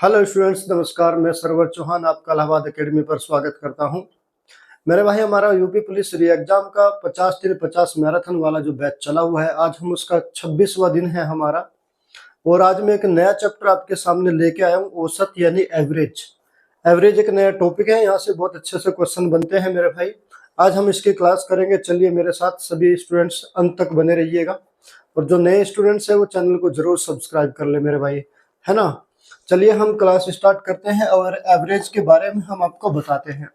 Hello students, नमस्कार। मैं server Chauhan आपका इलाहाबाद एकेडमी पर स्वागत करता हूं। मेरे भाई, हमारा यूपी पुलिस री एग्जाम का 50 दिन 50 मैराथन वाला जो बैच चला हुआ है, आज हम उसका 26वां दिन है हमारा। और आज मैं एक नया चैप्टर आपके सामने लेके आया हूँ, औसत यानी एवरेज। एवरेज एक नया टॉपिक है, यहाँ से बहुत अच्छे से क्वेश्चन बनते हैं मेरे भाई। आज हम इसकी क्लास करेंगे। चलिए मेरे साथ सभी स्टूडेंट्स अंत तक बने रहिएगा। और जो नए स्टूडेंट्स हैं वो चैनल को जरूर सब्सक्राइब कर ले मेरे भाई, है ना। चलिए हम क्लास स्टार्ट करते हैं और एवरेज के बारे में हम आपको बताते हैं।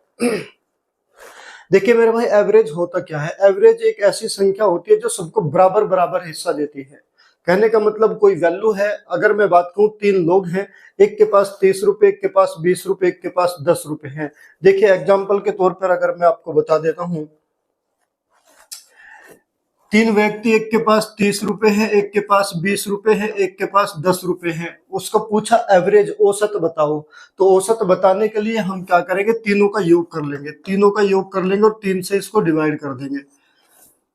देखिए मेरे भाई, एवरेज होता क्या है? एवरेज एक ऐसी संख्या होती है जो सबको बराबर बराबर हिस्सा देती है। कहने का मतलब कोई वैल्यू है। अगर मैं बात करूं, 3 लोग हैं, एक के पास 30 रुपए, एक के पास 20 रुपए, एक के पास 10 रुपए हैं। देखिए एग्जाम्पल के तौर पर अगर मैं आपको बता देता हूं, 3 व्यक्ति, एक के पास 30 रुपए है, एक के पास 20 रुपए है, एक के पास 10 रुपए है। उसको पूछा एवरेज, औसत बताओ। तो औसत बताने के लिए हम क्या करेंगे? तीनों का योग कर लेंगे, तीनों का योग कर लेंगे और 3 से इसको डिवाइड कर देंगे,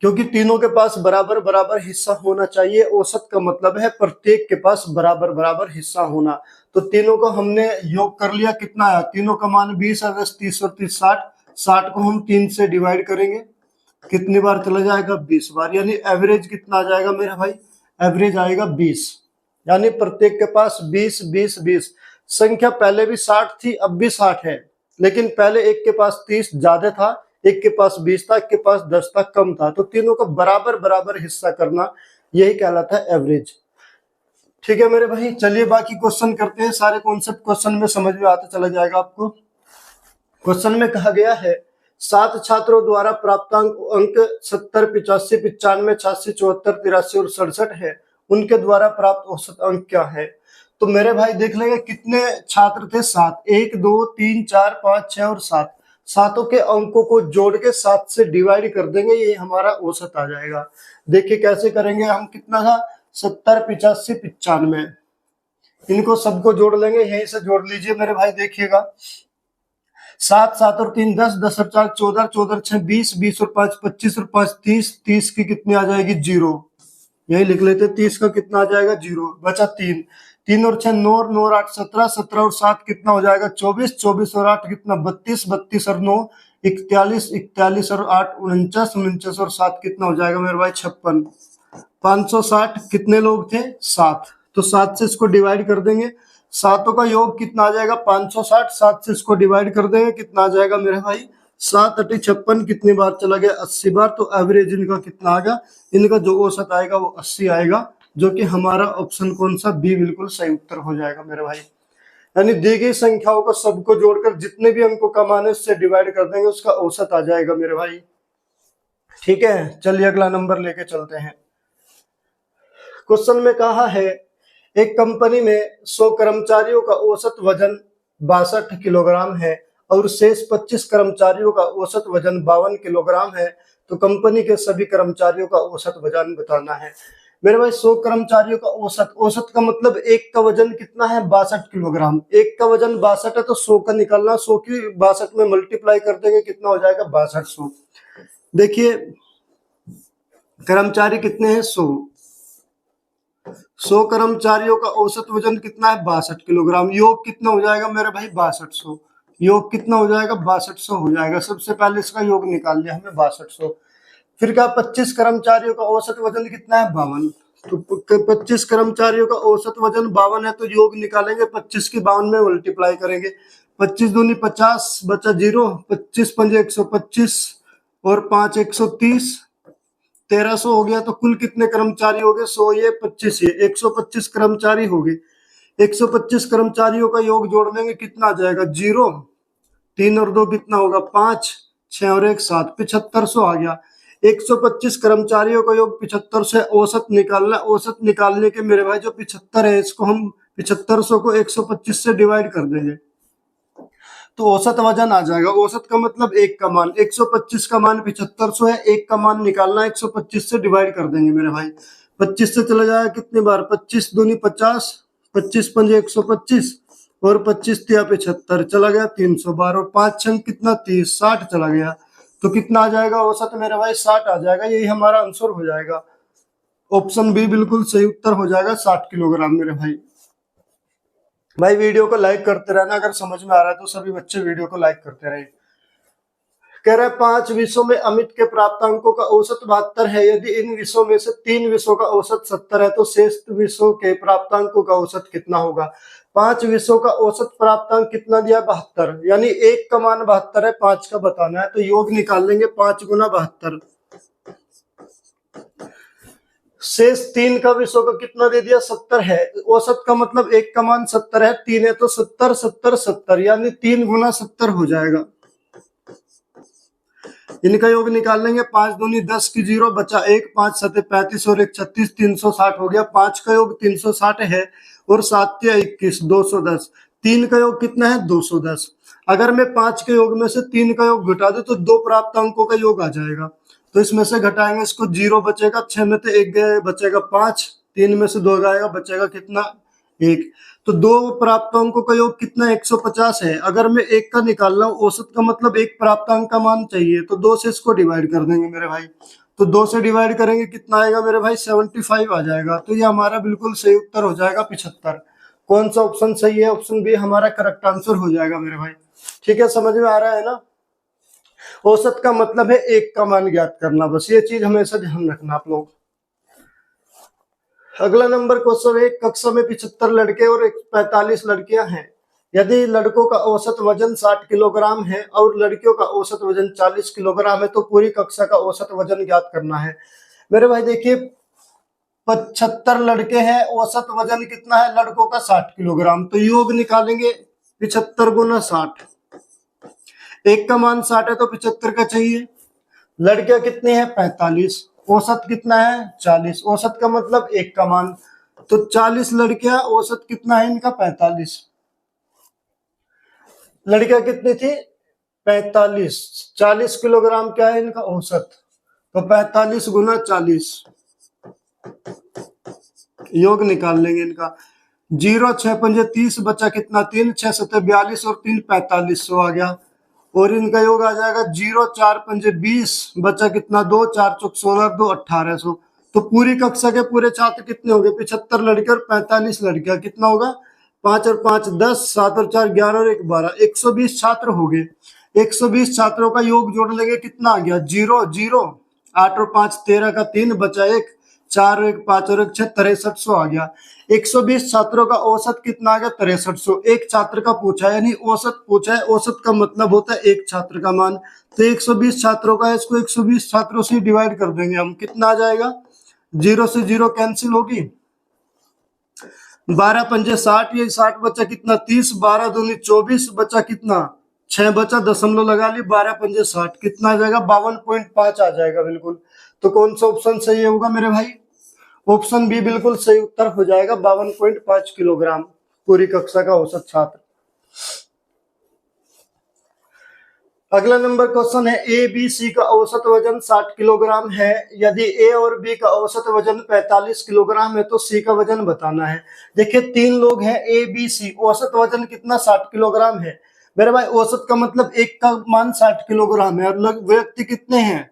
क्योंकि तीनों के पास बराबर बराबर हिस्सा होना चाहिए। औसत का मतलब है प्रत्येक के पास बराबर बराबर हिस्सा होना। तो तीनों को हमने योग कर लिया। कितना आया? तीनों का मान 20 है, 10 30 और 30 60। 60 को हम 3 से डिवाइड करेंगे, कितनी बार चला जाएगा? 20 बार। यानी एवरेज कितना आ जाएगा मेरा भाई? एवरेज आएगा 20। यानी प्रत्येक के पास 20 20 20। संख्या पहले भी 60 थी, अब भी 60 है, लेकिन पहले एक के पास 30 ज्यादा था, एक के पास 20 था, एक के पास 10 था, कम था। तो तीनों का बराबर बराबर हिस्सा करना, यही कहलाता है एवरेज। ठीक है मेरे भाई, चलिए बाकी क्वेश्चन करते हैं। सारे कॉन्सेप्ट क्वेश्चन में समझ में आता चला जाएगा आपको। क्वेश्चन में कहा गया है, 7 छात्रों द्वारा प्राप्त अंक 70 85 95 86 74 83 और 67 है। उनके द्वारा प्राप्त औसत अंक क्या है? तो मेरे भाई देख लेंगे कितने छात्र थे? 7। 1 2 3 4 5 6 और 7। सातों के अंकों को जोड़ के 7 से डिवाइड कर देंगे, ये हमारा औसत आ जाएगा। देखिए कैसे करेंगे हम। कितना था? 70 85 95। इनको सबको जोड़ लेंगे, यहीं से जोड़ लीजिए मेरे भाई। देखिएगा, 7 7 और 3 10, 10 और 4 14, 14 और 6 20, 20 और 5 25 और 5 30। 30 की कितनी आ जाएगी? 0। यही लिख लेते। 30 का कितना आ जाएगा? 0। बचा 3। 3 और 6 9 और 9 और 8 17, 17 और 7 कितना हो जाएगा? 24। 24 और 8 कितना? 32। 32 और 9 41। 41 और 8 49। 49 और 7 कितना हो जाएगा मेरे भाई? 56। 560। कितने लोग थे? 7। तो 7 से इसको डिवाइड कर देंगे। सातों का योग कितना आ जाएगा? 560। 7 से इसको डिवाइड कर देंगे, कितना आ जाएगा मेरे भाई? 7 अटी 56। कितनी बार चला गया? 80 बार। तो एवरेज इनका कितना आएगा? इनका जो औसत आएगा वो 80 आएगा, जो कि हमारा ऑप्शन कौन सा? बी बिल्कुल सही उत्तर हो जाएगा मेरे भाई। यानी दी गई संख्याओं को सबको जोड़कर जितने भी अंकों का मान है उससे डिवाइड कर देंगे, उसका औसत आ जाएगा मेरे भाई। ठीक है, चलिए अगला नंबर लेके चलते हैं। क्वेश्चन में कहा है, एक कंपनी में 100 कर्मचारियों का औसत वजन 62 किलोग्राम है और शेष 25 कर्मचारियों का औसत वजन 52 किलोग्राम है। तो कंपनी के सभी कर्मचारियों का औसत वजन बताना है। मेरे भाई 100 कर्मचारियों का औसत, औसत का मतलब एक का वजन कितना है? 62 किलोग्राम। एक का वजन 62 है तो 100 का निकालना। 100 की 62 में मल्टीप्लाई कर देंगे, कितना हो जाएगा? 6200। देखिए कर्मचारी कितने हैं? 100। 100 कर्मचारियों का औसत वजन कितना है? 62 किलोग्राम। योग कितना हो जाएगा मेरे भाई? 6200। योग कितना हो जाएगा? 6200 हो जाएगा। सबसे पहले इसका योग निकाल लिया हमने, 6200। फिर क्या? 25 कर्मचारियों का औसत वजन कितना है? 52। तो 25 कर्मचारियों का औसत वजन 52 है, तो योग निकालेंगे, 25 की 52 में मल्टीप्लाई करेंगे। 25 दूनी 50, बचा 0। 25 पंजे 125 और 5 130। 1300 हो गया। तो कुल कितने कर्मचारी हो गए? 100 ये 25 ये 125 कर्मचारी हो गए। 125 कर्मचारियों का योग जोड़ देंगे, कितना आ जाएगा? 0। 3 और 2 कितना होगा? 5। 6 और 1 7। 7500 आ गया। 125 कर्मचारियों का योग 75 से औसत निकालना। औसत निकालने के मेरे भाई जो 75 है, इसको हम 7500 को 125 से डिवाइड कर देंगे, तो औसत वजन आ जाएगा। औसत का मतलब एक का मान। 125 का मान 7500 है, एक का मान निकालना, 125 से डिवाइड कर देंगे मेरे भाई। 25 से चला जाएगा कितनी बार? 25 दूनी 50, 25 पंजे 125 और 25 तिया 75, चला गया 300 बार। और 5 छंग कितना? 30, 60 चला गया। तो कितना आ जाएगा औसत मेरे भाई? 60 आ जाएगा। यही हमारा आंसर हो जाएगा। ऑप्शन बी बिल्कुल सही उत्तर हो जाएगा, 60 किलोग्राम मेरे भाई। भाई वीडियो को लाइक करते रहना, अगर समझ में आ रहा है तो सभी बच्चे वीडियो को लाइक करते रहे। कह रहे 5 विषयों में अमित के प्राप्तांकों का औसत 72 है। यदि इन विषयों में से 3 विषयों का औसत 70 है तो शेष विषयों के प्राप्तांकों का औसत कितना होगा। 5 विषयों का औसत प्राप्तांक कितना दिया, 72, यानी एक का मान 72 है, 5 का बताना है, तो योग निकाल लेंगे 5 गुना 72। शेष 3 का विषयों का कितना दे दिया, 70 है। औसत का मतलब एक का मान 70 है, 3 है तो 70 70 70, यानी 3 गुना 70 हो जाएगा। इनका योग निकाल लेंगे, 5 दूनी 10 की 0 बचा 1, 5 सते 35 और 1 36, 360 हो गया। 5 का योग 360 है और 7 या 21, 210। 3 का योग कितना है, 210। अगर मैं 5 के योग में से 3 का योग घटा दूं तो 2 प्राप्तांकों का योग आ जाएगा। तो इसमें से घटाएंगे, इसको 0 बचेगा, 6 में से 1 गया बचेगा 5, 3 में से 2 गएगा बचेगा कितना, 1। तो 2 प्राप्तांकों का योग कितना, 150 है। अगर मैं 1 का निकाल रहा हूँ, औसत का मतलब एक प्राप्तांक का मान चाहिए, तो 2 से इसको डिवाइड कर देंगे मेरे भाई। तो 2 से डिवाइड करेंगे कितना आएगा मेरे भाई, 75 आ जाएगा। तो ये हमारा बिल्कुल सही उत्तर हो जाएगा 75। कौन सा ऑप्शन सही है, ऑप्शन बी हमारा करेक्ट आंसर हो जाएगा मेरे भाई। ठीक है, समझ में आ रहा है ना। औसत का मतलब है एक का मान ज्ञात करना, बस ये चीज हमेशा ध्यान रखना आप लोग। अगला नंबर क्वेश्चन है, कक्षा में 75 लड़के और 45 लड़कियां हैं। यदि लड़कों का औसत वजन 60 किलोग्राम है और लड़कियों का औसत वजन 40 किलोग्राम है तो पूरी कक्षा का औसत वजन ज्ञात करना है। मेरे भाई देखिए, 75 लड़के हैं, औसत वजन कितना है लड़कों का, 60 किलोग्राम। तो योग निकालेंगे, 75 गुना 60, एक का मान 60 है तो 75 का चाहिए। लड़कियां कितनी है, 45, औसत कितना है, 40। औसत का मतलब एक का मान, तो 40 लड़कियां, औसत कितना है इनका, 45। लड़कियां कितनी थी, 45, 40 किलोग्राम क्या है इनका औसत, तो 45 गुना 40, योग निकाल लेंगे इनका। 0 6 पंजे 30 बचा कितना, 3 6 7 42 और 3 4500 आ गया। और इनका योग आ जाएगा 0 4 पंजे 20 बचा कितना, 2 4 चौक 16 2 1800। तो पूरी कक्षा के पूरे छात्र कितने हो गए, 75 लड़के और 45 लड़कियां, कितना होगा, 5 और 5 10, 7 और 4 11 और 1 12, 120 छात्र हो गए। 120 छात्रों का योग जोड़ लेंगे, कितना आ गया, 0 0, 8 और 5 13 का 3 बचा 1, 4 और 1 5 और 1 6, 6300 आ गया। 120 छात्रों का औसत कितना आ गया, 6300। एक छात्र का पूछा है, यानी औसत पूछा है, औसत का मतलब होता है एक छात्र का मान। तो 120 छात्रों का है, इसको 120 छात्रों से डिवाइड कर देंगे हम, कितना आ जाएगा, 0 से 0 कैंसिल होगी, 12 पंजे 60, ये 60 बचा कितना, 30, 12 दूनी 24 बचा कितना, 6 बचा, दशमलव लगा ली, 12 पंजे 60, कितना आ जाएगा, 52.5 आ जाएगा बिल्कुल। तो कौन सा ऑप्शन सही होगा मेरे भाई, ऑप्शन बी बिल्कुल सही उत्तर हो जाएगा, 52.5 किलोग्राम पूरी कक्षा का औसत छात्र। अगला नंबर क्वेश्चन है, ए बी सी का औसत वजन 60 किलोग्राम है। यदि ए और बी का औसत वजन 45 किलोग्राम है तो सी का वजन बताना है। देखिए 3 लोग हैं, ए बी सी, औसत वजन कितना, 60 किलोग्राम है। मेरे भाई औसत का मतलब एक का मान 60 किलोग्राम है, और व्यक्ति कितने हैं,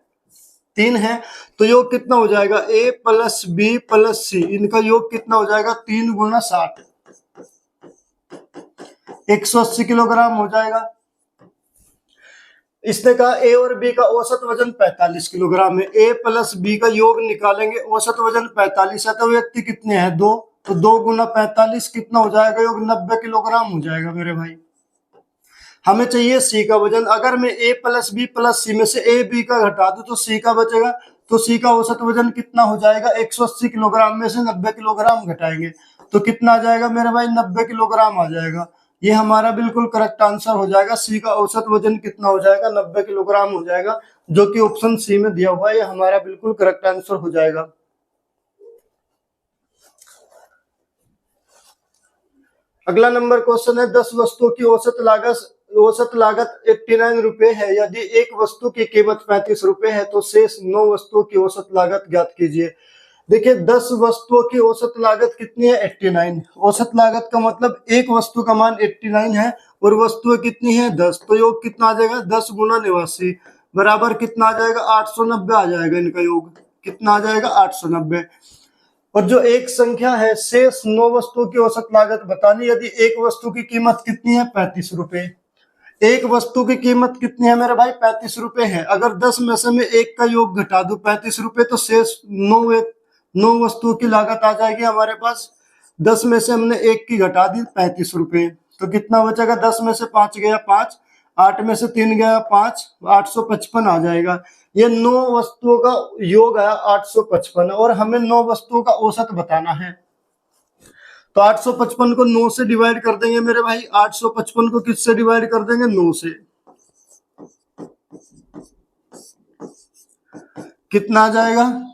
3 है। तो योग कितना हो जाएगा, ए प्लस बी प्लस सी, इनका योग कितना हो जाएगा, 3 गुना 60, 180 किलोग्राम हो जाएगा। इसने कहा ए और बी का औसत वजन 45 किलोग्राम है। ए प्लस बी का योग निकालेंगे, औसत वजन 45 है तो व्यक्ति कितने हैं, 2, तो 2 गुना 45 कितना हो जाएगा, योग 90 किलोग्राम हो जाएगा मेरे भाई। हमें चाहिए सी का वजन। अगर मैं ए प्लस सी में से ए बी का घटा दूं तो सी का बचेगा, तो सी का औसत वजन कितना हो जाएगा, 180 किलोग्राम में से 90 किलोग्राम घटाएंगे तो कितना आ जाएगा मेरे भाई, 90 किलोग्राम आ जाएगा। ये हमारा बिल्कुल करेक्ट आंसर हो जाएगा। सी का औसत वजन कितना हो जाएगा, 90 किलोग्राम हो जाएगा, जो कि ऑप्शन सी में दिया हुआ है। ये हमारा बिल्कुल करेक्ट आंसर हो जाएगा। अगला नंबर क्वेश्चन है, 10 वस्तुओं की औसत लागत 89 रुपए है। यदि एक वस्तु की कीमत 35 रुपए है तो शेष 9 वस्तुओं की औसत लागत ज्ञात कीजिए। देखिए 10 वस्तुओं की औसत लागत कितनी है, 89। औसत लागत का मतलब एक वस्तु का मान 89 है और वस्तुएं कितनी है, 10। तो योग कितना आ जाएगा, 10 गुना 89 बराबर कितना आ जाएगा, 890 आ जाएगा। इनका योग कितना आ जाएगा, 890। और जो एक संख्या है शेष 9 वस्तुओं की औसत लागत बतानी। यदि एक वस्तु की कीमत कितनी है 35 रुपए, एक वस्तु की कीमत कितनी है मेरे भाई 35 रुपए है। अगर 10 में से मैं एक का योग घटा दूं 35 रुपए, तो शेष 9 वस्तुओं की लागत आ जाएगी हमारे पास। 10 में से हमने एक की घटा दी 35 रुपए, तो कितना बचेगा? 10 में से 5 गया 5, 8 में से 3 गया 5, 855 आ जाएगा। ये 9 वस्तुओं का योग है 855, और हमें 9 वस्तुओं का औसत बताना है। तो 855 को 9 से डिवाइड कर देंगे मेरे भाई। 855 को किससे डिवाइड कर देंगे? 9 से। कितना आ जाएगा?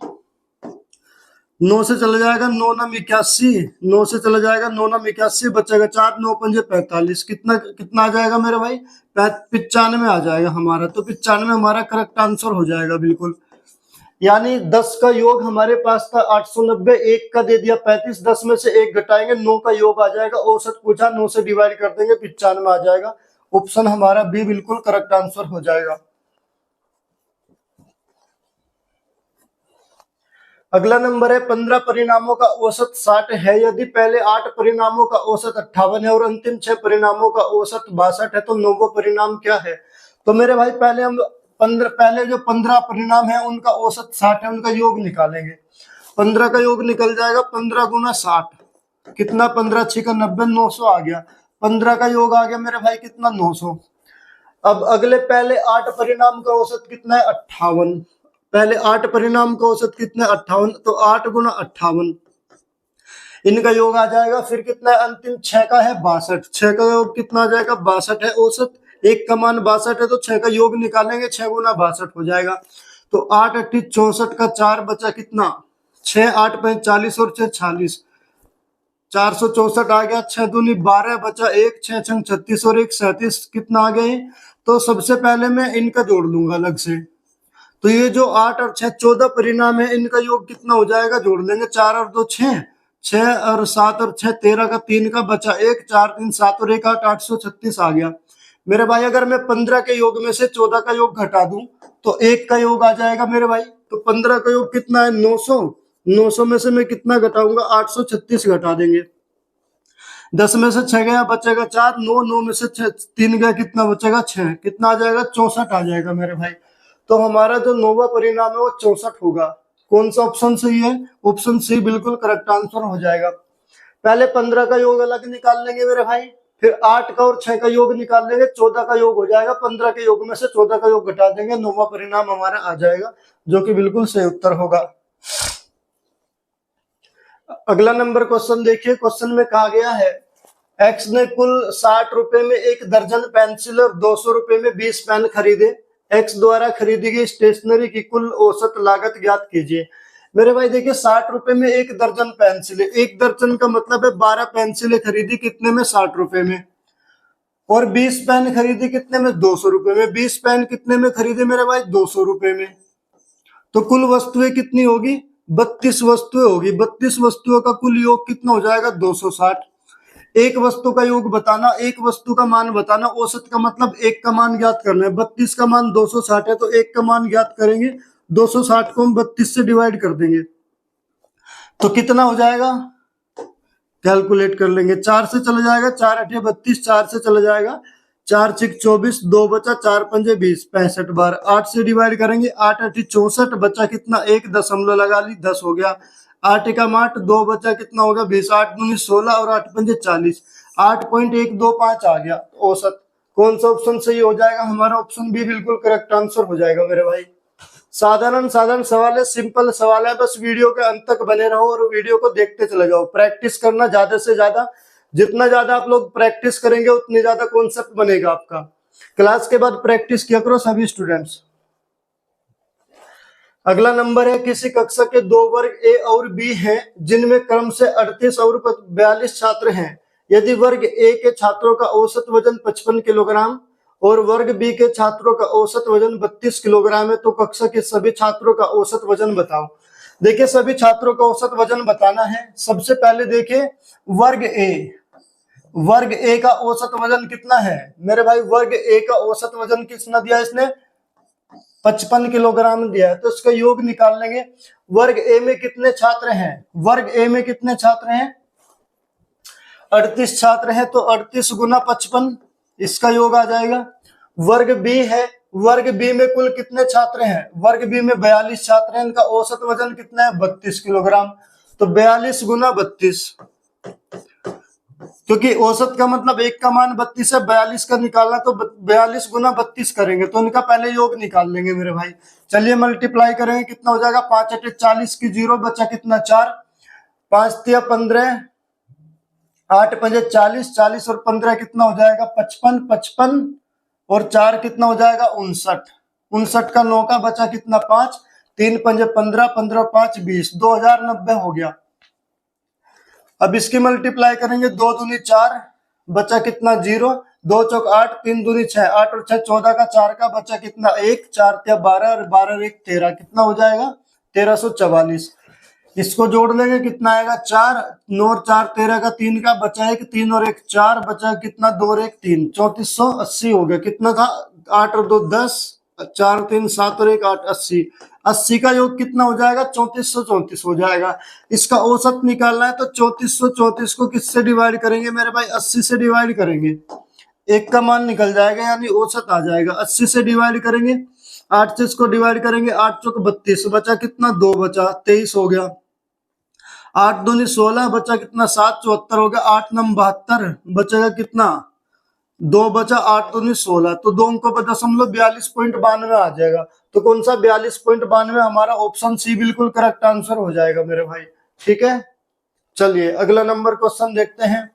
9 से चला जाएगा 9 9 81, 9 से चला जाएगा 9 9 81, बचेगा 4, 9 5 45। कितना कितना आ जाएगा मेरे भाई? 95 आ जाएगा हमारा। तो 95 हमारा करेक्ट आंसर हो जाएगा बिल्कुल। यानी 10 का योग हमारे पास था 890, एक का दे दिया 35, 10 में से एक घटाएंगे 9 का योग आ जाएगा। औसत पूछा 9 से डिवाइड कर देंगे 95 आ जाएगा। ऑप्शन हमारा बी बिल्कुल करेक्ट आंसर हो जाएगा। अगला नंबर है 15 परिणामों का औसत 60 है। यदि पहले 8 परिणामों का औसत 58 है और अंतिम 6 परिणामों का औसत 62 है, तो 9वां परिणाम क्या है? तो मेरे भाई पहले हम पहले जो 15 परिणाम है उनका औसत 60 है, उनका योग निकालेंगे। 15 का योग निकल जाएगा 15 गुना 60, कितना? 15 6 का 90, 900 आ गया। 15 का योग आ गया मेरे भाई कितना? 900। अब अगले पहले 8 परिणाम का औसत कितना है? 58। पहले 8 परिणाम का औसत कितना है? 58, तो 8 गुना 58, इनका योग आ जाएगा। फिर कितना है? अंतिम 6 का है 62, 6 का योग कितना आ जाएगा? 62 है औसत, एक का मान 62 है, तो 6 का योग निकालेंगे, 6 गुना 62 हो जाएगा। तो 8 8 64 का 4 बचा कितना? 6, 8 5 40 और 6 46, 464 आ गया। 6 दूनी 12 बचा 1, 6 6 36 और 1 37, कितना आ गए? तो सबसे पहले मैं इनका जोड़ लूंगा अलग से। तो ये जो 8 और 6 14 परिणाम है, इनका योग कितना हो जाएगा? जोड़ लेंगे। 4 और 2 6, 6 और 7 और 6 13 का 3 का बचा 1, 4 3 7 और 1 8, 836 आ गया मेरे भाई। अगर मैं 15 के योग में से 14 का योग घटा दूं तो 1 का योग आ जाएगा मेरे भाई। तो 15 का योग कितना है? 900। 900 में से मैं कितना घटाऊंगा? 836 घटा देंगे। 10 में से 6 गया बचेगा 4, 9 9 में से 3 गया कितना बचेगा? 6, कितना आ जाएगा? 64 आ जाएगा मेरे भाई। तो हमारा जो 9वां परिणाम है वो 64 होगा। कौन सा ऑप्शन सही है? ऑप्शन सी बिल्कुल करेक्ट आंसर हो जाएगा। पहले 15 का योग अलग निकाल लेंगे मेरे भाई, फिर 8 का और 6 का योग निकाल लेंगे, 14 का योग हो जाएगा। 15 के योग में से 14 का योग घटा देंगे, 9वां परिणाम हमारा आ जाएगा, जो कि बिल्कुल सही उत्तर होगा। अगला नंबर क्वेश्चन देखिए। क्वेश्चन में कहा गया है एक्स ने कुल 60 रुपए में 1 दर्जन पेंसिल और 200 रुपए में 20 पेन खरीदे। एक्स द्वारा खरीदी गई स्टेशनरी की कुल औसत लागत ज्ञात कीजिए। मेरे भाई देखिए 60 रुपए में 1 दर्जन पेंसिल, 1 दर्जन का मतलब है 12 पेंसिलें खरीदी, कितने में? 60 रुपए में। और 20 पेन खरीदी कितने में? 200 रुपए में। 20 पेन कितने में खरीदे मेरे भाई? 200 रुपए में। तो कुल वस्तुएं कितनी होगी? 32 वस्तुएं होगी। 32 वस्तुओं का कुल योग कितना हो जाएगा? 260। एक वस्तु का योग बताना, एक वस्तु का मान बताना। औसत का मतलब एक का मान ज्ञात करना है। 32 का मान 260 है, तो एक का मान ज्ञात करेंगे। 260 को हम 32 से डिवाइड कर देंगे, तो कितना हो जाएगा? कैलकुलेट कर लेंगे। 4 से चला जाएगा, 4 8 32, 4 से चला जाएगा, 4 6 24, 2 बचा, 4 5 20, 65 बार। 8 से डिवाइड करेंगे, 8 8 64 बचा कितना? 1 दशमलव लगा ली, 10 हो गया। 8 का 8, 2 बचा कितना होगा? 20, 8 दूनी 16 और 8 5 40, 8.125 आ गया औसत। कौन सा ऑप्शन सही हो जाएगा? हमारा ऑप्शन बी बिल्कुल करेक्ट आंसर हो जाएगा मेरे भाई। साधारण सवाल है, सिंपल सवाल है, बस वीडियो के अंत तक बने रहो और वीडियो को देखते चले जाओ। प्रैक्टिस करना ज्यादा से ज्यादा, जितना ज्यादा आप लोग प्रैक्टिस करेंगे उतनी ज्यादा कॉन्सेप्ट बनेगा आपका। क्लास के बाद प्रैक्टिस किया करो सभी स्टूडेंट्स। अगला नंबर है किसी कक्षा के 2 वर्ग ए और बी हैं जिनमें क्रम से 38 और 42 छात्र हैं। यदि वर्ग ए के छात्रों का औसत वजन 55 किलोग्राम और वर्ग बी के छात्रों का औसत वजन 32 किलोग्राम है, तो कक्षा के सभी छात्रों का औसत वजन बताओ। देखिए सभी छात्रों का औसत वजन बताना है। सबसे पहले देखिए वर्ग ए का औसत वजन कितना है मेरे भाई? वर्ग ए का औसत वजन कितना दिया इसने? 55 किलोग्राम दिया है, तो इसका योग निकाल लेंगे। वर्ग ए में कितने छात्र हैं? वर्ग ए में कितने छात्र हैं? 38 छात्र हैं, तो 38 गुना 55, इसका योग आ जाएगा। वर्ग बी है, वर्ग बी में कुल कितने छात्र हैं? वर्ग बी में 42 छात्र हैं, इनका औसत वजन कितना है? 32 किलोग्राम। तो 42 गुना 32, क्योंकि औसत का मतलब एक का मान 32 है, 42 का निकालना, तो 42 गुना 32 करेंगे, तो इनका पहले योग निकाल लेंगे मेरे भाई। चलिए मल्टीप्लाई करेंगे, कितना हो जाएगा? 5 8 40 की 0 बचा कितना? 4, 5 3 15, 8 5 40, 40 और 15 कितना हो जाएगा? 55, 55 और 4 कितना हो जाएगा? 59, 59 का 9 का बचा कितना? 5, 3 5 15, 15 और 5 20, 2090 हो गया। अब इसकी मल्टीप्लाई करेंगे, 2 दूनी 4 बचा कितना? 0, 2 चौक 8, 3 दूनी 6, 8 और 6 14 का 4 का बचा कितना? 1, 4 त्या 12 और 12 और 1 13, कितना हो जाएगा? 1344। इसको जोड़ लेंगे, कितना आएगा? 4, 9 और 4 13 का 3 का बचा 1, 3 और 1 4 बचा कितना? 2 और 1 3, 3480 हो गया। कितना था? 8 और 2 10, 4 3 7 और 1 8, 80। 80 का योग कितना हो जाएगा? 3434 हो जाएगा। इसका औसत निकालना है, तो 3434 को किससे डिवाइड करेंगे मेरे भाई? 80 से डिवाइड करेंगे, एक का मान निकल जाएगा, यानी औसत आ जाएगा। 80 से डिवाइड करेंगे, 8 से इसको डिवाइड करेंगे, 8 चौक 32 बचा कितना? 2 बचा 23 हो गया। 8 दूनी 16 बचा कितना? 7 74 हो गया। 8 9 72 बचेगा कितना? 2 बचा। 8 दूनी 16, तो 2 अंकों पर दशमलव 42.92 आ जाएगा। तो कौन सा 42.92? हमारा ऑप्शन सी बिल्कुल करेक्ट आंसर हो जाएगा मेरे भाई। ठीक है, चलिए अगला नंबर क्वेश्चन देखते हैं।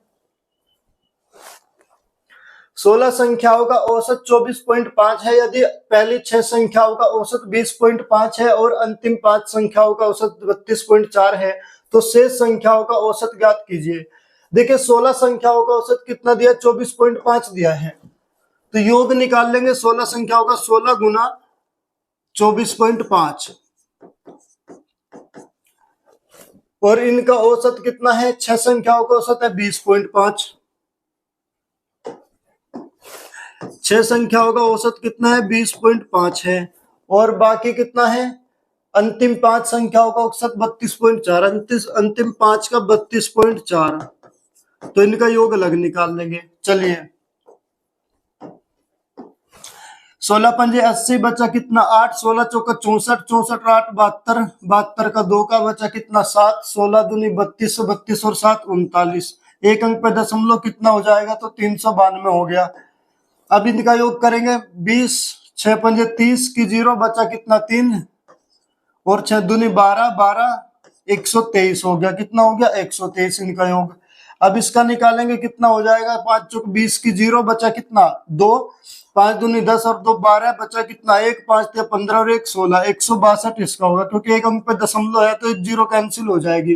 16 संख्याओं का औसत 24.5 है, यदि पहली 6 संख्याओं का औसत 20.5 है और अंतिम 5 संख्याओं का औसत 32.4 है, तो शेष संख्याओं का औसत ज्ञात कीजिए। देखिए 16 संख्याओं का औसत कितना दिया? 24.5 दिया है, तो योग निकाल लेंगे 16 संख्याओं का। 16 गुना 24.5, और इनका औसत कितना है? 6 संख्याओं का औसत है 20.5। 6 संख्याओं का औसत कितना है? 20.5 है, और बाकी कितना है? अंतिम 5 संख्याओं का औसत 32.4, अंतिम 5 का 32.4, तो इनका योग अलग निकाल लेंगे। चलिए 16 पंजे 80 बचा कितना? 8, 16 चौका 64, 64 8 72, 72 का 2 का बचा कितना? 7, 16 दूनी 32, 32 और 7 39, एक अंक पे दशमलव कितना हो जाएगा? तो 392 हो गया। अब इनका योग करेंगे, 20 6 पंजे 30 की 0 बचा कितना? 3 और 6 दूनी 12, 12 123 हो गया। कितना हो गया? 123 इनका योग। अब इसका निकालेंगे, कितना हो जाएगा? 5 चौक 20 की 0 बचा कितना? 2, 5 दूनी 10 और 2 12 बचा कितना? 1, 5 या 15 और 1 16, 162 इसका होगा, क्योंकि एक अंक पे दशमलव है तो एक 0 कैंसिल हो जाएगी।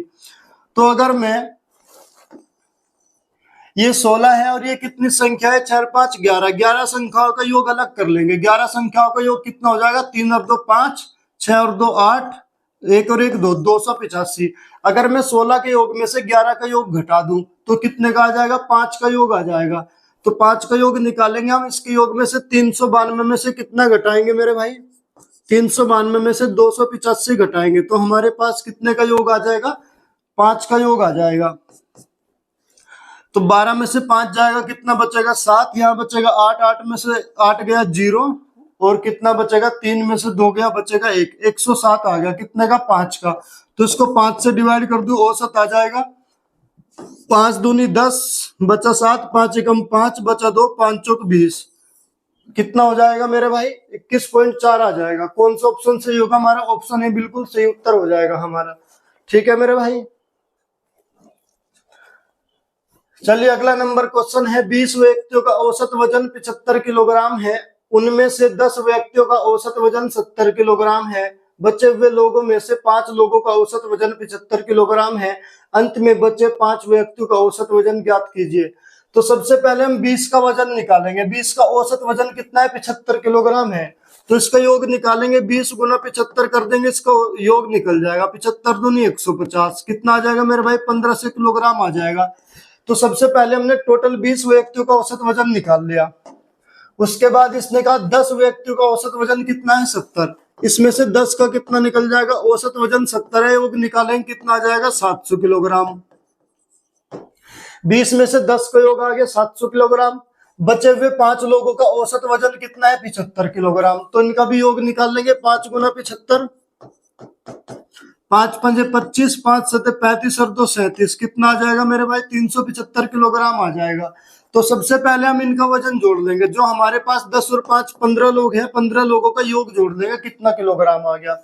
तो अगर मैं ये 16 है और ये कितनी संख्या है? 4 5 11, 11 संख्याओं का योग अलग कर लेंगे। 11 संख्याओं का योग कितना हो जाएगा? 3 और 2 5, 6 और 2 8, 1 और 1 2, 285। अगर मैं 16 के योग में से 11 का योग घटा दूं तो कितने का आ जाएगा? 5 का योग आ जाएगा। तो 5 का योग निकालेंगे हम, इसके योग में से 392 में से कितना घटाएंगे मेरे भाई? 392 में से 285 घटाएंगे, तो हमारे पास कितने का योग आ जाएगा? 5 का योग आ जाएगा। तो 12 में से 5 जाएगा, कितना बचेगा? 7, यहाँ बचेगा 8, 8 में से 8 गया 0, और कितना बचेगा? 3 में से 2 गया, बचेगा 1, 107 आ गया। कितने का? 5 का। तो इसको 5 से डिवाइड कर दो, औसत आ जाएगा 5 दूनी 10 बचा 7, 5 एकम 5 बचा 2, 5 चौक 20, कितना हो जाएगा मेरे भाई? 21.4 आ जाएगा। कौन सा ऑप्शन सही होगा? हमारा ऑप्शन है बिल्कुल सही उत्तर हो जाएगा हमारा। ठीक है मेरे भाई, चलिए अगला नंबर क्वेश्चन है। 20 व्यक्तियों का औसत वजन 75 किलोग्राम है, उनमें से 10 व्यक्तियों का औसत वजन 70 किलोग्राम है, बचे हुए लोगों में से 5 लोगों का औसत वजन 75 किलोग्राम है, अंत में बचे 5 व्यक्तियों का औसत वजन ज्ञात कीजिए। तो सबसे पहले हम 20 का वजन निकालेंगे। 20 का औसत वजन कितना है? 75 किलोग्राम है, तो इसका योग निकालेंगे। 20 गुना 75 कर देंगे, इसका योग निकल जाएगा। 75 दूनी 150, कितना आ जाएगा मेरे भाई? 1500 किलोग्राम आ जाएगा। तो सबसे पहले हमने टोटल 20 व्यक्तियों का औसत वजन निकाल लिया। उसके बाद इसने कहा 10 व्यक्तियों का औसत वजन कितना है 70। इसमें से 10 का कितना निकल जाएगा, औसत वजन 70 है, योग निकालेंगे कितना आ जाएगा 700 किलोग्राम। 20 में से 10 का योग आ गया 700 किलोग्राम। बचे हुए 5 लोगों का औसत वजन कितना है 75 किलोग्राम। तो इनका भी योग निकाल लेंगे, 5 गुना 75, 5 पंजे 25, 5 सते 35 और 2 37, कितना आ जाएगा मेरे भाई 375 किलोग्राम आ जाएगा। तो सबसे पहले हम इनका वजन जोड़ लेंगे, जो हमारे पास 10 और 5 15 लोग हैं, 15 लोगों का योग जोड़ देंगे, कितना किलोग्राम आ गया।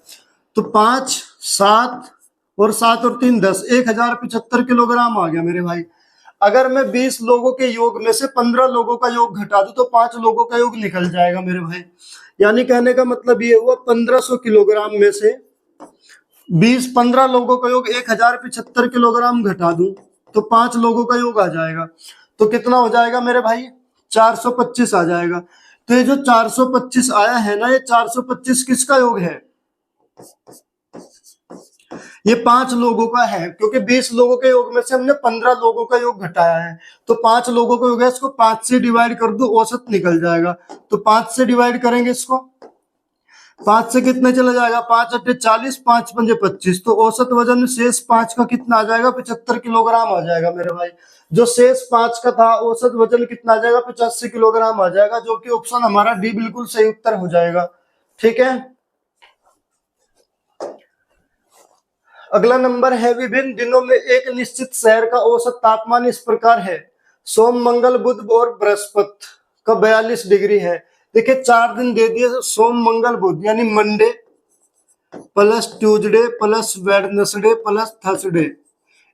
तो 5 7 और 7 और 3 10, 1075 किलोग्राम आ गया मेरे भाई। अगर मैं 20 लोगों के योग में से 15 लोगों का योग घटा दूं तो 5 लोगों का योग निकल जाएगा मेरे भाई। यानी कहने का मतलब ये हुआ 1500 किलोग्राम में से 15 लोगों का योग 1075 किलोग्राम घटा दूं तो 5 लोगों का योग आ जाएगा। तो कितना हो जाएगा मेरे भाई 425 आ जाएगा। तो ये जो 425 आया है ना, ये 425 किसका योग है, ये 5 लोगों का है, क्योंकि 20 लोगों के योग में से हमने 15 लोगों का योग घटाया है। तो 5 लोगों का योग है, इसको 5 से डिवाइड कर दो, औसत निकल जाएगा। तो 5 से डिवाइड करेंगे इसको, 5 से कितने चला जाएगा, 5 अट्ठे 40, 5 पंजे 25, तो औसत वजन शेष 5 का कितना आ जाएगा 75 किलोग्राम आ जाएगा मेरे भाई। जो शेष 5 का था औसत वजन कितना आ जाएगा 85 किलोग्राम आ जाएगा, जो कि ऑप्शन हमारा डी बिल्कुल सही उत्तर हो जाएगा। ठीक है, अगला नंबर है, विभिन्न दिनों में एक निश्चित शहर का औसत तापमान इस प्रकार है, सोम मंगल बुध और बृहस्पति का 42 डिग्री है। देखिए 4 दिन दे दिए, सोम मंगल बुध यानी Monday plus Tuesday plus Wednesday plus Thursday,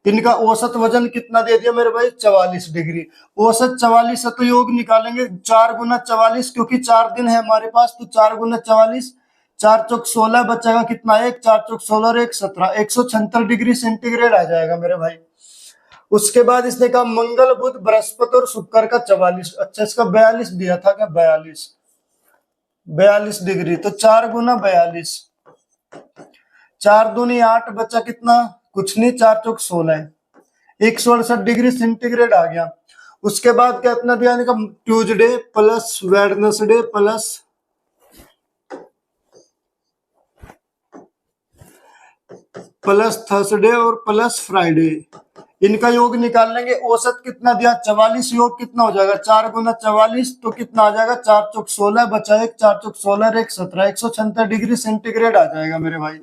इनका औसत वजन कितना दे दिया मेरे भाई 44 डिग्री। औसत 44 है तो योग निकालेंगे 4 गुना 44, क्योंकि 4 दिन है हमारे पास, तो 4 गुना 44, 4 चौक 16 बचेगा कितना, 1 4 चौक 16 और 1 17, 176 डिग्री सेंटीग्रेड आ जाएगा मेरे भाई। उसके बाद इसने कहा मंगल बुध बृहस्पति और शुक्र का 44, अच्छा इसका 42 दिया था क्या, 42 डिग्री, तो 4 गुना 42, 4 दूनी 8 बचा कितना, कुछ नहीं, 4 चौक 16, 168 डिग्री सेंटीग्रेड आ गया। उसके बाद कितना दिया, Tuesday plus Wednesday plus Thursday और प्लस फ्राइडे, इनका योग निकाल लेंगे। औसत कितना दिया 44, योग कितना हो जाएगा 4 गुना 44, तो कितना आ जाएगा 4 चौक 16 बचा 1 4 चौक 16 1 17, 176 डिग्री सेंटीग्रेड आ जाएगा मेरे भाई।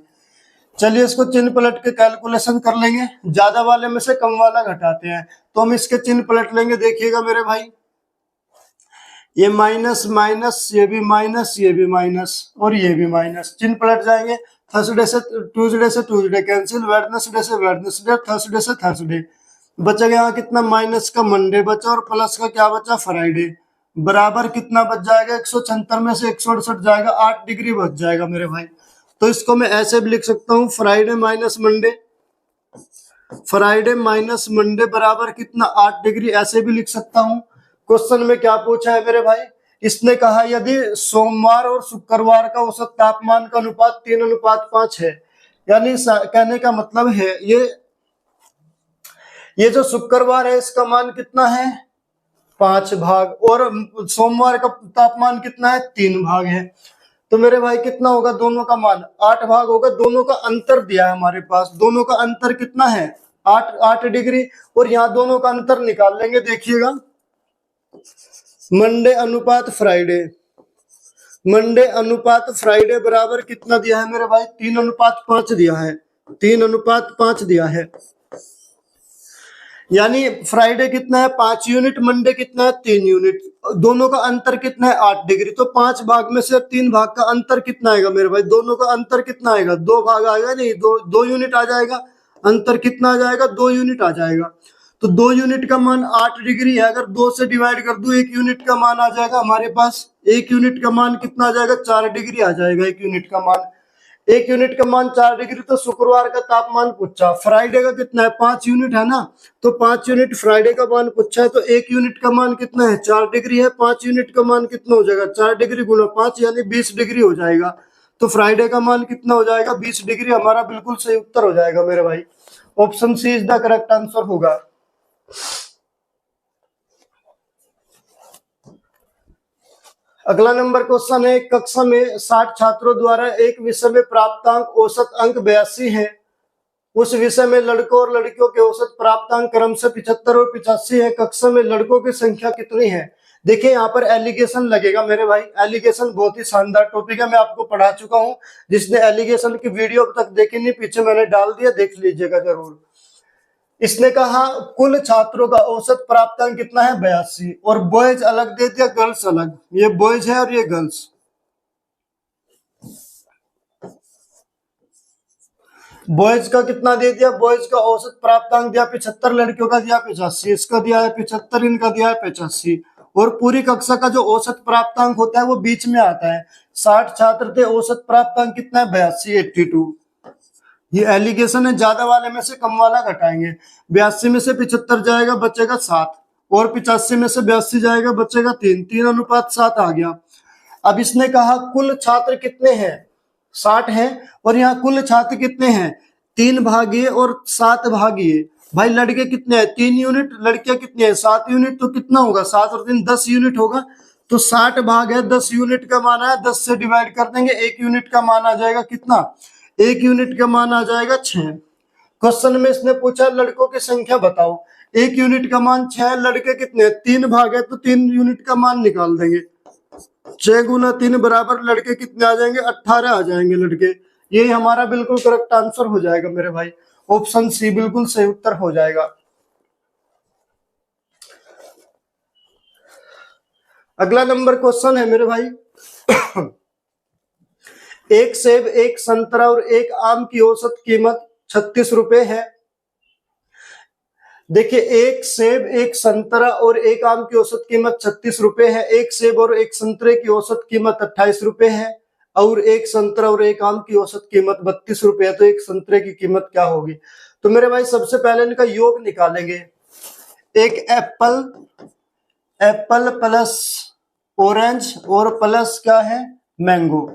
चलिए इसको चिन्ह पलट के कैलकुलेशन कर लेंगे, ज्यादा वाले में से कम वाला घटाते हैं। तो हम इसके चिन्ह पलट लेंगे, देखिएगा मेरे भाई, ये माइनस माइनस, ये भी माइनस, ये भी माइनस और ये भी माइनस, चिन्ह पलट जाएंगे। थर्सडे से ट्यूजडे कैंसिल, वेडनेसडे से वेडनेसडे, थर्सडे से थर्सडे, बचेगा यहाँ कितना, माइनस का मंडे बचा और प्लस का क्या बचा फ्राइडे, बराबर कितना बच जाएगा 176 में से 168 जाएगा, 8 डिग्री बच जाएगा मेरे भाई। तो इसको मैं ऐसे भी लिख सकता हूँ, फ्राइडे माइनस मंडे बराबर कितना 8 डिग्री, ऐसे भी लिख सकता हूँ। क्वेश्चन में क्या पूछा है मेरे भाई, इसने कहा यदि सोमवार और शुक्रवार का औसत तापमान का अनुपात 3:5 है, यानी कहने का मतलब है ये जो शुक्रवार है इसका मान कितना है 5 भाग, और सोमवार का तापमान कितना है 3 भाग है। तो मेरे भाई कितना होगा, दोनों का मान 8 भाग होगा, दोनों का अंतर दिया है हमारे पास, दोनों का अंतर कितना है 8 डिग्री, और यहाँ दोनों का अंतर निकाल लेंगे। देखिएगा मंडे अनुपात फ्राइडे बराबर कितना दिया है मेरे भाई 3:5 दिया है, 3:5 दिया है। यानी फ्राइडे कितना है 5 यूनिट, मंडे कितना है 3 यूनिट, दोनों का अंतर कितना है 8 डिग्री। तो 5 भाग में से 3 भाग का अंतर कितना आएगा मेरे भाई, दोनों का अंतर कितना आएगा 2 भाग आएगा, नहीं 2 यूनिट आ जाएगा, अंतर कितना आ जाएगा 2 यूनिट आ जाएगा। तो 2 यूनिट का मान 8 डिग्री है, अगर 2 से डिवाइड कर दूं 1 यूनिट का मान आ जाएगा हमारे पास, 1 यूनिट का मान कितना आ जाएगा 4 डिग्री आ जाएगा, 1 यूनिट का मान, 1 यूनिट का मान 4 डिग्री। तो शुक्रवार का तापमान पूछा, फ्राइडे का कितना है 5 यूनिट है ना, तो 5 यूनिट फ्राइडे का मान पूछा है, तो 1 यूनिट का मान कितना है 4 डिग्री है, 5 यूनिट का मान कितना हो जाएगा 4 डिग्री गुना 5 यानी 20 डिग्री हो जाएगा। तो फ्राइडे का मान कितना हो जाएगा 20 डिग्री, हमारा बिल्कुल सही उत्तर हो जाएगा मेरे भाई, option C is the correct answer होगा। अगला नंबर क्वेश्चन है, कक्षा में 60 छात्रों द्वारा एक विषय में प्राप्तांक औसत अंक 82 है। उस विषय में लड़कों और लड़कियों के औसत प्राप्तांक क्रमशः 75 और 85 है। कक्षा में लड़कों की संख्या कितनी है? देखिए यहाँ पर एलिगेशन लगेगा मेरे भाई। एलिगेशन बहुत ही शानदार टॉपिक है, मैं आपको पढ़ा चुका हूँ। जिसने एलिगेशन की वीडियो अब तक देखी नहीं, पीछे मैंने डाल दिया, देख लीजिएगा जरूर। इसने कहा कुल छात्रों का औसत प्राप्तांक कितना है? 82। और बॉयज अलग दे दिया, गर्ल्स अलग। ये बॉयज है और ये गर्ल्स। बॉयज का कितना दे दिया? बॉयज का औसत प्राप्तांक दिया 75, लड़कियों का दिया 85। इसका दिया है 75, इनका दिया है 85। और पूरी कक्षा का जो औसत प्राप्तांक होता है वो बीच में आता है। 60 छात्र थे, औसत प्राप्तांक कितना है? 82, 82। ये एलिगेशन है, ज्यादा वाले में से कम वाला घटाएंगे। 82 में से 75 जाएगा, बचेगा 7। और 85 में से 82 जाएगा, बचेगा 3। 3:7 आ गया। अब इसने कहा कुल छात्र कितने हैं? 60 हैं। और यहाँ कुल छात्र कितने हैं? 3 भागीय और 7 भागीय। भाई लड़के कितने हैं? 3 यूनिट। लड़कियां कितनी है? 7 यूनिट। तो कितना होगा? 7 और 3 10 यूनिट होगा। तो 60 भाग है, 10 यूनिट का मान है, 10 से डिवाइड कर देंगे। 1 यूनिट का मान आ जाएगा कितना? 1 यूनिट का मान आ जाएगा 6। क्वेश्चन में इसने पूछा लड़कों की संख्या बताओ। 1 यूनिट का मान 6, लड़के कितने? 3 भाग है, तो 3 यूनिट का मान निकाल देंगे। 6 गुना 3 बराबर लड़के कितने आ जाएंगे? 18 आ जाएंगे लड़के। ये हमारा बिल्कुल करेक्ट आंसर हो जाएगा मेरे भाई। ऑप्शन सी बिल्कुल सही उत्तर हो जाएगा। अगला नंबर क्वेश्चन है मेरे भाई, एक सेब, एक संतरा और एक आम की औसत कीमत 36 रुपए है। देखिए, एक सेब, एक संतरा और एक आम की औसत कीमत 36 रुपए है। एक सेब और एक संतरे की औसत कीमत 28 रुपए है। और एक संतरा और एक आम की औसत कीमत 32 रुपए है। तो एक संतरे की कीमत क्या होगी? तो मेरे भाई सबसे पहले इनका योग निकालेंगे। एक एप्पल, एप्पल प्लस ऑरेंज और प्लस क्या है? मैंगो।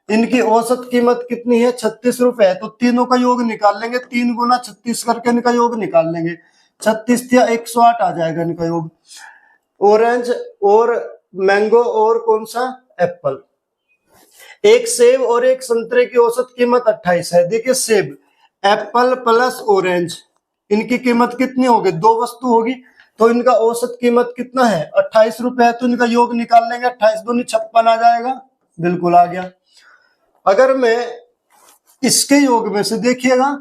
इनकी औसत कीमत कितनी है? 36 रुपए। तो तीनों का योग निकाल लेंगे। 3 गुना 36 करके इनका योग निकाल लेंगे। 36 या 108 आ जाएगा इनका योग। ऑरेंज और मैंगो और कौन सा? एप्पल। एक सेब और एक संतरे की औसत कीमत 28 है। देखिए सेब, एप्पल प्लस ऑरेंज, इनकी कीमत कितनी होगी? 2 वस्तु होगी, तो इनका औसत कीमत कितना है? 28 रुपए है। तो इनका योग निकाल लेंगे। 28 दूनी 56 आ जाएगा। बिल्कुल आ गया। अगर मैं इसके योग में से देखिएगा,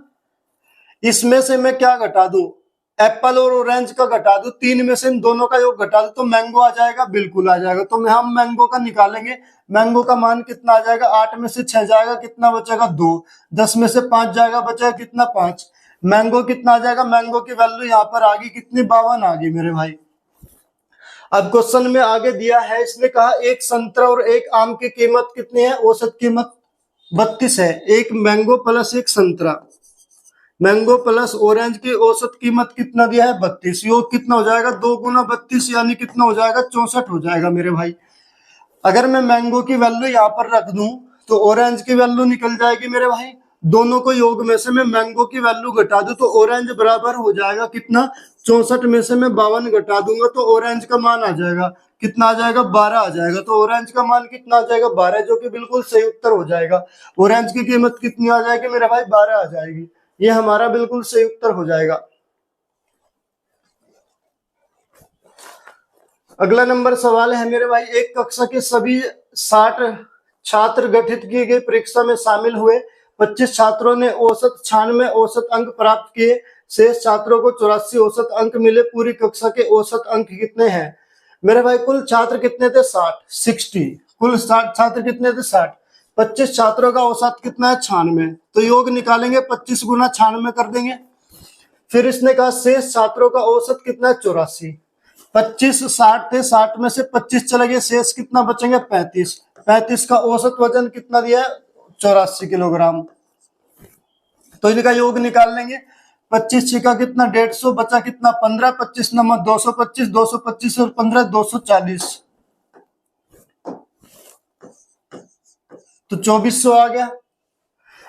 इसमें से मैं क्या घटा दूं? एप्पल और ऑरेंज का घटा दूं। 3 में से इन दोनों का योग घटा दूं तो मैंगो आ जाएगा। बिल्कुल आ जाएगा। तो हम मैंगो का निकालेंगे। मैंगो का मान कितना आ जाएगा? 8 में से 6 जाएगा, कितना बचेगा? 2। 10 में से 5 जाएगा, बचेगा कितना? 5। मैंगो कितना आ जाएगा? मैंगो की वैल्यू यहाँ पर आ गई कितनी? 52 आ गई मेरे भाई। अब क्वेश्चन में आगे दिया है, इसने कहा एक संतरा और एक आम की कीमत कितनी है? औसत कीमत 32 है। एक मैंगो प्लस एक संतरा, मैंगो प्लस ऑरेंज की औसत कीमत कितना दिया है? 32। योग कितना हो जाएगा? 2 गुना 32 यानी कितना हो जाएगा? 64 हो जाएगा मेरे भाई। अगर मैं मैंगो की वैल्यू यहाँ पर रख दूं तो ऑरेंज की वैल्यू निकल जाएगी मेरे भाई। दोनों को योग में से मैं मैंगो की वैल्यू घटा दूं तो ऑरेंज बराबर हो जाएगा कितना? 64 में से मैं 52 घटा दूंगा तो ऑरेंज का मान आ जाएगा कितना? आ जाएगा 12 आ जाएगा। तो ऑरेंज का मान कितना आ जाएगा? 12, जो कि बिल्कुल सही उत्तर हो जाएगा। ऑरेंज की कीमत कितनी आ जाएगी मेरे भाई? 12 आ जाएगी। ये हमारा बिल्कुल सही उत्तर हो जाएगा। अगला नंबर सवाल है मेरे भाई, एक कक्षा के सभी 60 छात्र गठित की गई परीक्षा में शामिल हुए। 25 छात्रों ने औसत 96 औसत अंक प्राप्त किए। शेष छात्रों को 84 औसत अंक मिले। पूरी कक्षा के औसत अंक कितने हैं? मेरे भाई कुल छात्र कितने थे? 60। कुल 60 छात्र कितने थे? 60। 25 छात्रों का औसत कितना है? 96। तो योग निकालेंगे। 25 गुना 96 कर देंगे। फिर इसने कहा शेष छात्रों का औसत कितना है? 84। 25 60 थे, 60 में से 25 चले गए, शेष कितना बचेंगे? 35। 35 का औसत वजन कितना दिया है? 84 किलोग्राम। तो इनका योग निकाल लेंगे। 25 छिका कितना? 150, बचा कितना? 15। 25 नंबर 225, 225 और 15 240, तो 2400 आ गया।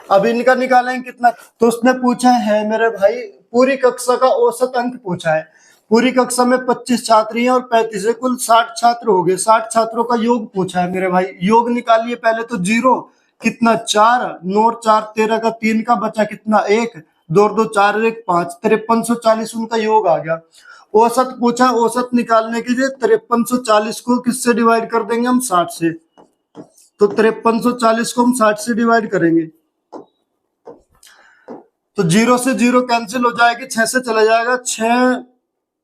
अब इनका निकालेंगे कितना? तो उसने पूछा है मेरे भाई पूरी कक्षा का औसत अंक पूछा है। पूरी कक्षा में 25 छात्र हैं और 35 है, कुल 60 छात्र हो गए। 60 छात्रों का योग पूछा है मेरे भाई। योग निकालिए पहले तो। जीरो कितना 4, 9 और 4 13 का, 3 का बचा कितना 1, 2 और 2 4 और 1 5, 5340 उनका योग आ गया। औसत पूछा, औसत निकालने के लिए 5340 को किससे डिवाइड कर देंगे हम? 60 से। तो 5340 को हम 60 से डिवाइड करेंगे तो 0 से 0 कैंसिल हो जाएगी, 6 से चला जाएगा, 6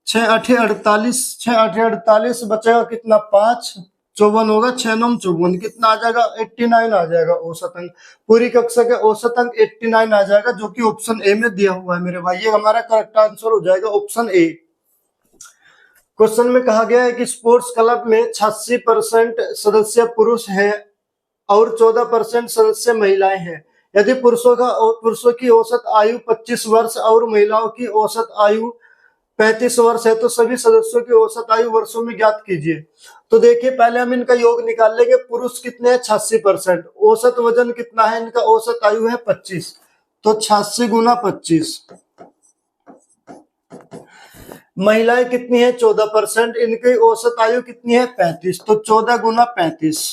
6 8 48, 6 8 48 बचेगा कितना 5, 54 होगा, 6 9 54, कितना आ जाएगा 89 आ जाएगा औसत अंक। पूरी कक्षा के औसत अंक 89 आ जाएगा, जो कि ऑप्शन ए में दिया हुआ है मेरे भाई। ये हमारा करेक्ट आंसर हो जाएगा ऑप्शन ए। क्वेश्चन में कहा गया है कि स्पोर्ट्स क्लब में 86% सदस्य पुरुष है और 14% सदस्य महिलाएं हैं। यदि पुरुषों की औसत आयु 25 वर्ष और महिलाओं की औसत आयु 35 वर्ष है, तो सभी सदस्यों की औसत आयु वर्षों में ज्ञात कीजिए। तो देखिए पहले हम इनका योग निकाल लेंगे। पुरुष कितने हैं? 86%। औसत वजन कितना है इनका? औसत आयु है 25, तो 86 गुना 25। महिलाएं कितनी है? 14%। इनकी औसत आयु कितनी है? 35, तो 14 गुना 35।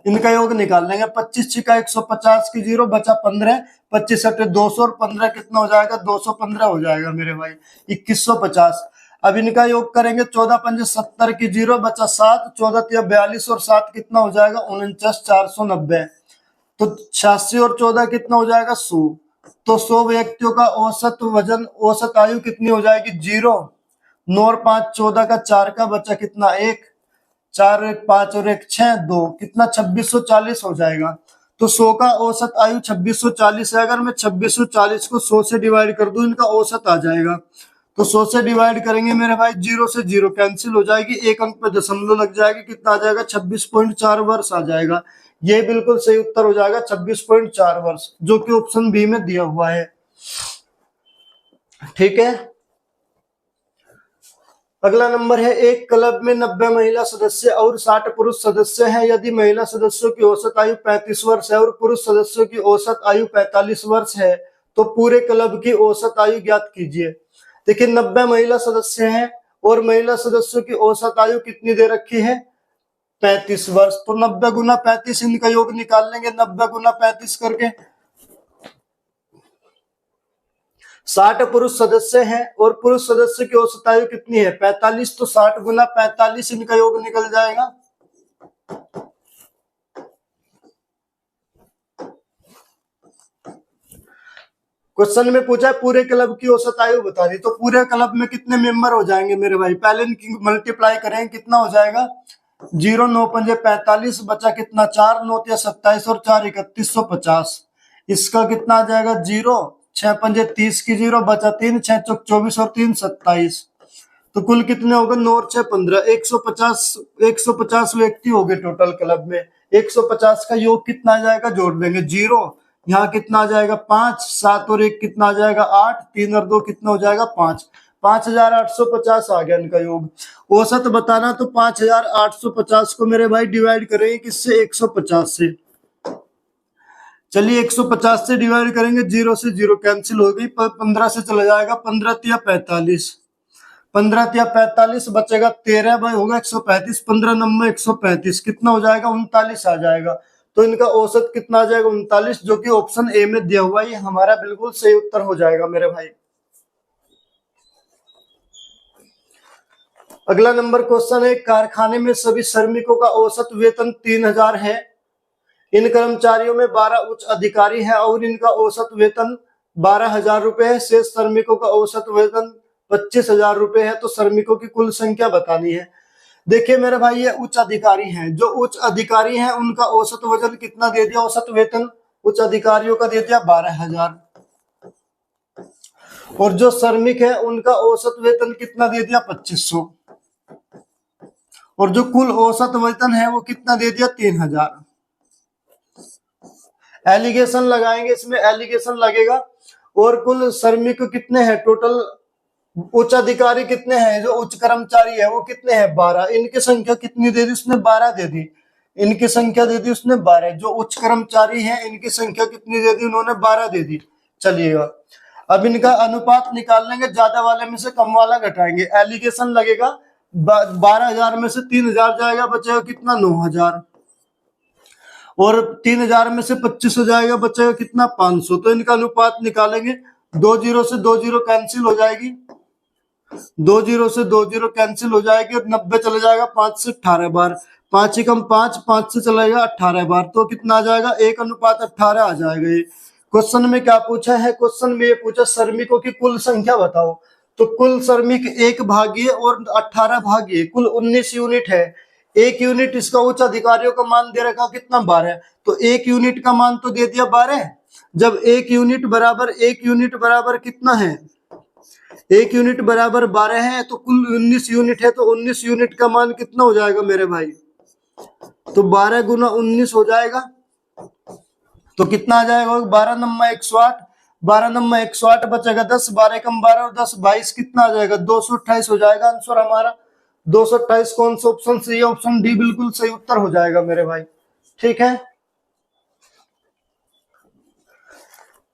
इनका योग निकाल लेंगे। 25 छिका 150 की 0 बचा 15, 25 सटे 200 और 15 कितना हो जाएगा? 215 हो जाएगा मेरे भाई, 2150। अब इनका योग करेंगे। 14 पंजे 70 की 0 बचा 7, 14 तिया 42 और 7 कितना हो जाएगा? 49, 490। तो 86 और 14 कितना हो जाएगा? 100। तो 100 व्यक्तियों का औसत वजन, औसत आयु कितनी हो जाएगी? 0। 9 और 5 14 का, 4 का बचा कितना 1, 4 1 5 और 1 6 2, कितना 2640 हो जाएगा। तो 100 का औसत आयु 2640 है। अगर मैं 2640 को 100 से डिवाइड कर दूं, इनका औसत आ जाएगा। तो 100 से डिवाइड करेंगे मेरे भाई, 0 से 0 कैंसिल हो जाएगी, एक अंक पे दशमलव लग जाएगी, कितना आ जाएगा? 26.4 वर्ष आ जाएगा। ये बिल्कुल सही उत्तर हो जाएगा, 26.4 वर्ष, जो कि ऑप्शन बी में दिया हुआ है। ठीक है। अगला नंबर है, एक क्लब में 90 महिला सदस्य और 60 पुरुष सदस्य हैं। यदि महिला सदस्यों की औसत आयु 35 वर्ष है और पुरुष सदस्यों की औसत आयु 45 वर्ष है, तो पूरे क्लब की औसत आयु ज्ञात कीजिए। देखिए 90 महिला सदस्य हैं और महिला सदस्यों की औसत आयु कितनी दे रखी है? 35 वर्ष। तो 90 गुना 35, इनका योग निकाल लेंगे 90 गुना 35 करके। 60 पुरुष सदस्य हैं और पुरुष सदस्य की औसत आयु कितनी है? 45। तो 60 गुना 45, इनका योग निकल जाएगा। क्वेश्चन में पूछा है पूरे क्लब की औसत आयु बता दी। तो पूरे क्लब में कितने मेंबर हो जाएंगे मेरे भाई? पहले इनकी मल्टीप्लाई करेंगे, कितना हो जाएगा? 0 9 पंजे 45 बचा कितना 4, 9 तिया 27 और 4 3150। इसका कितना आ जाएगा? 0 6 पंजे 30 की 0 बचा 3, 6 चौक 24 और 3 27। तो कुल कितने हो गए? 9 और 6 15, 150 व्यक्ति हो गए टोटल क्लब में। 150 का योग कितना आ जाएगा? जोड़ देंगे 0, यहाँ कितना आ जाएगा? 5, 7 और 1 कितना आ जाएगा? 8, 3 और 2 कितना हो जाएगा? 5, 5850 आ गया इनका योग। औसत बताना, तो 5850 को मेरे भाई डिवाइड करेंगे किससे? 150 से। चलिए 150 से डिवाइड करेंगे, 0 से 0 कैंसिल हो गई, 15 से चला जाएगा, 15 तिया 45, 15 तिया 45 बचेगा 13 भाई, होगा 135, 15 नंबर 135, कितना हो जाएगा? 39 आ जाएगा। तो इनका औसत कितना आ जाएगा? 39, जो कि ऑप्शन ए में दिया हुआ है। ये हमारा बिल्कुल सही उत्तर हो जाएगा मेरे भाई। अगला नंबर क्वेश्चन है, कारखाने में सभी श्रमिकों का औसत वेतन 3000 है। इन कर्मचारियों में 12 उच्च अधिकारी हैं और इनका औसत वेतन 12,000 रुपए है। शेष श्रमिकों का औसत वेतन 25,000 रुपए है। तो श्रमिकों की कुल संख्या बतानी है। देखिए मेरे भाई, ये उच्च अधिकारी हैं। जो उच्च अधिकारी हैं उनका औसत वजन कितना दे दिया? औसत वेतन उच्च अधिकारियों का दे दिया 12,000। और जो श्रमिक है उनका औसत वेतन कितना दे दिया? 2500। और जो कुल औसत वेतन है वो कितना दे दिया? 3000। एलिगेशन लगाएंगे, इसमें एलिगेशन लगेगा। और कुल श्रमिक कितने हैं टोटल? उच्च अधिकारी कितने हैं? जो उच्च कर्मचारी है वो कितने हैं? 12। इनकी संख्या कितनी दे दी उसने? 12 दे दी। इनकी संख्या दे दी उसने 12। जो उच्च कर्मचारी हैं इनकी संख्या कितनी दे दी उन्होंने? 12 दे दी। चलिएगा, अब इनका अनुपात निकाल लेंगे, ज्यादा वाले में से कम वाला घटाएंगे। एलिगेशन लगेगा 12,000 में से 3,000 जाएगा, बचेगा कितना 9,000, और 3,000 में से 25 हो जाएगा, बचेगा कितना 500। तो इनका अनुपात निकालेंगे, 2 जीरो से 2 जीरो कैंसिल हो जाएगी, 2 जीरो से 2 जीरो कैंसिल हो जाएगी, और 90 चला जाएगा 5 से 18 बार, 5 एकम 5, 5 से चलेगा 18 बार, तो कितना आ जाएगा 1:18 आ जाएगा। ये क्वेश्चन में क्या पूछा है, क्वेश्चन में ये पूछा श्रमिकों की कुल संख्या बताओ। तो कुल श्रमिक 1 भागिए और 18 भागिए, कुल 19 यूनिट है। 1 यूनिट इसका उच्च अधिकारियों का मान दे रखा कितना 12, तो 1 यूनिट का मान तो दे दिया 12। जब 1 यूनिट बराबर कितना है, 1 यूनिट बराबर 12 है, तो कुल 19 यूनिट है, तो 19 यूनिट का मान कितना हो जाएगा मेरे भाई, तो 12 गुना 19 हो जाएगा, तो कितना आ जाएगा 12 नम्मा 108, 12 नम्मा 108 बचेगा 10, 12 कम 12 और 10 22, कितना आ जाएगा 228 हो जाएगा आंसर हमारा। 228 कौन सा ऑप्शन सही है, ऑप्शन डी बिल्कुल सही उत्तर हो जाएगा मेरे भाई। ठीक है,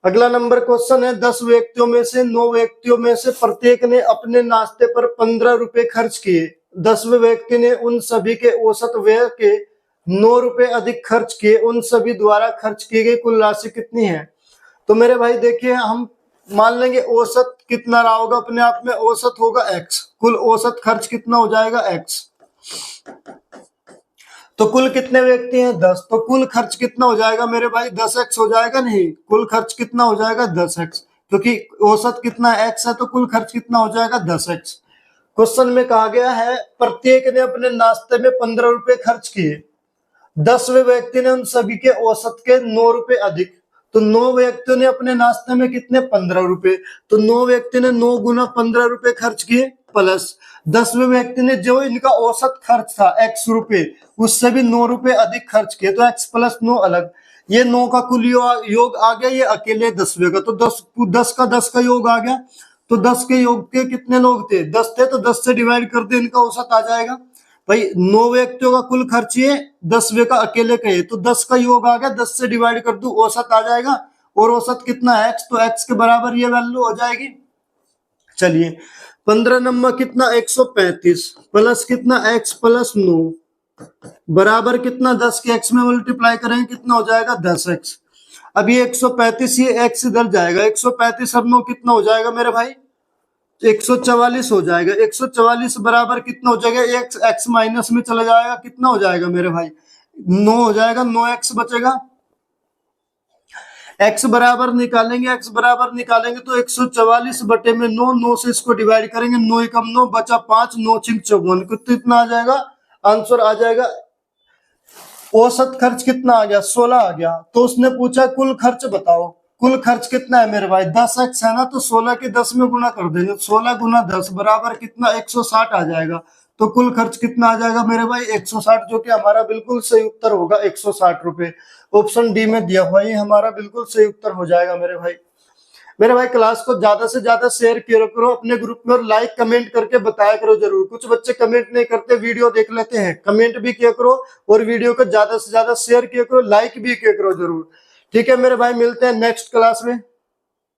अगला नंबर क्वेश्चन है, 10 व्यक्तियों में से 9 व्यक्तियों में से प्रत्येक ने अपने नाश्ते पर 15 रुपए खर्च किए। 10वें व्यक्ति ने उन सभी के औसत व्यय के 9 रुपए अधिक खर्च किए, उन सभी द्वारा खर्च की गई कुल राशि कितनी है। तो मेरे भाई देखिए, हम मान लेंगे औसत कितना रहा होगा, अपने आप में औसत होगा x, कुल औसत खर्च कितना हो जाएगा x। तो कुल कितने व्यक्ति हैं 10, तो कुल खर्च कितना हो जाएगा मेरे भाई 10x हो जाएगा, नहीं कुल खर्च कितना हो जाएगा 10x, क्योंकि औसत कितना x है, तो कुल खर्च कितना हो जाएगा 10x। क्वेश्चन में कहा गया है प्रत्येक ने अपने नाश्ते में 15 रुपए खर्च किए, 10वें व्यक्ति ने उन सभी के औसत के 9 रुपए अधिक, तो 9 व्यक्तियों ने अपने नाश्ते में कितने 15 रुपए, तो 9 व्यक्ति ने 9 गुना 15 रुपए खर्च किए, प्लस 10वें व्यक्ति ने जो इनका औसत खर्च था x रुपए, उससे भी 9 रुपए अधिक खर्च किए, तो x प्लस 9 अलग, ये 9 का कुल योग आ गया, ये अकेले 10वें का, तो 10 का योग आ गया, तो 10 के योग के कितने लोग थे 10 थे, तो 10 से डिवाइड कर दे, इनका औसत आ जाएगा भाई। 9 व्यक्तियों का कुल खर्च ये 10वें का अकेले का है, तो 10 का योग आ गया, 10 से डिवाइड कर दू औसत आ जाएगा, और औसत कितना है x, तो x के बराबर ये वैल्यू हो जाएगी। चलिए 15 नंबर कितना 135 प्लस कितना x प्लस 9 बराबर कितना 10 के x में मल्टीप्लाई करेंगे कितना हो जाएगा 10x। अब ये 135 ये x इधर जाएगा, 135 अब 9 कितना हो जाएगा मेरे भाई 144 हो जाएगा। 144 बराबर कितना हो जाएगा, x माइनस में चला जाएगा, कितना हो जाएगा मेरे भाई 9 हो जाएगा, 9x बचेगा। x बराबर निकालेंगे तो 144 बटे में 9, 9 से इसको डिवाइड करेंगे, 9 एकम 9 बचा 5, 9 छिक 54, कितना आ जाएगा आंसर आ जाएगा। औसत खर्च कितना आ गया 16 आ गया, तो उसने पूछा कुल खर्च बताओ, कुल खर्च कितना है मेरे भाई 10x है ना, तो 16 के 10 में गुना कर देंगे, 16 गुना 10 बराबर कितना 160 आ जाएगा, तो कुल खर्च कितना आ जाएगा मेरे भाई 160, जो कि हमारा बिल्कुल सही उत्तर होगा 160 रुपए। ऑप्शन डी में दिया हुआ ये हमारा बिल्कुल सही उत्तर हो जाएगा मेरे भाई। मेरे भाई क्लास को ज्यादा से ज्यादा शेयर किया करो अपने ग्रुप में, और लाइक कमेंट करके बताया करो जरूर। कुछ बच्चे कमेंट नहीं करते, वीडियो देख लेते हैं, कमेंट भी किया करो और वीडियो को ज्यादा से ज्यादा शेयर किया करो, लाइक भी किया करो जरूर। ठीक है मेरे भाई, मिलते हैं नेक्स्ट क्लास में।